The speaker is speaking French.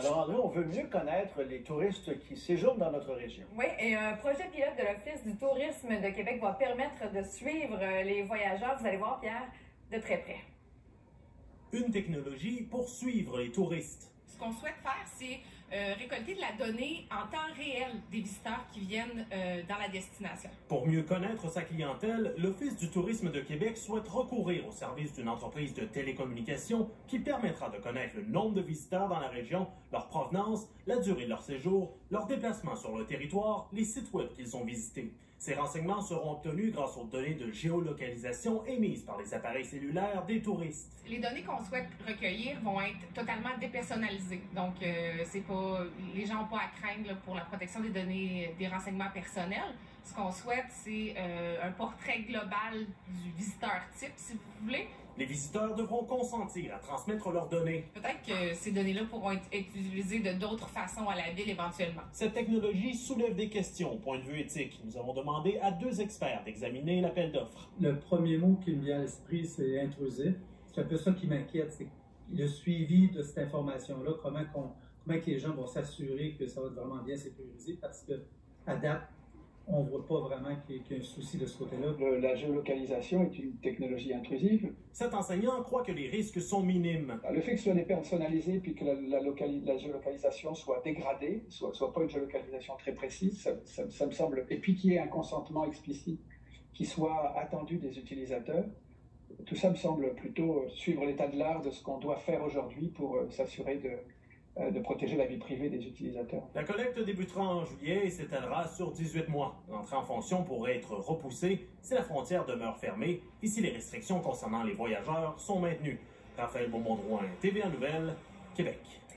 Alors, André, on veut mieux connaître les touristes qui séjournent dans notre région. Oui, et un projet pilote de l'Office du tourisme de Québec va permettre de suivre les voyageurs, vous allez voir, Pierre, de très près. Une technologie pour suivre les touristes. Ce qu'on souhaite faire, c'est récolter de la donnée en temps réel des visiteurs qui viennent dans la destination. Pour mieux connaître sa clientèle, l'Office du tourisme de Québec souhaite recourir au service d'une entreprise de télécommunications qui permettra de connaître le nombre de visiteurs dans la région, leur provenance, la durée de leur séjour, leur déplacement sur le territoire, les sites web qu'ils ont visités. Ces renseignements seront obtenus grâce aux données de géolocalisation émises par les appareils cellulaires des touristes. Les données qu'on souhaite recueillir vont être totalement dépersonnalisées. Donc, les gens n'ont pas à craindre là, pour la protection des données, des renseignements personnels. Ce qu'on souhaite, c'est un portrait global du visiteur type, si vous voulez. Les visiteurs devront consentir à transmettre leurs données. Peut-être que ces données-là pourront être utilisées de d'autres façons à la ville éventuellement. Cette technologie soulève des questions au point de vue éthique. Nous avons demandé à 2 experts d'examiner l'appel d'offres. Le premier mot qui me vient à l'esprit, c'est intrusif. C'est un peu ça qui m'inquiète, c'est le suivi de cette information-là, comment que les gens vont s'assurer que ça va être vraiment bien sécurisé, parce que à date, on ne voit pas vraiment qu'il y a un souci de ce côté-là. La géolocalisation est une technologie intrusive. Cet enseignant croit que les risques sont minimes. Le fait que ce soit dépersonnalisé puis que la géolocalisation soit dégradée, soit pas une géolocalisation très précise, ça me semble... Et puis qu'il y ait un consentement explicite qui soit attendu des utilisateurs, tout ça me semble plutôt suivre l'état de l'art de ce qu'on doit faire aujourd'hui pour s'assurer de protéger la vie privée des utilisateurs. La collecte débutera en juillet et s'étalera sur 18 mois. L'entrée en fonction pourrait être repoussée si la frontière demeure fermée et si les restrictions concernant les voyageurs sont maintenues. Raphaël Beaumont-Drouin, TVA Nouvelles, Québec.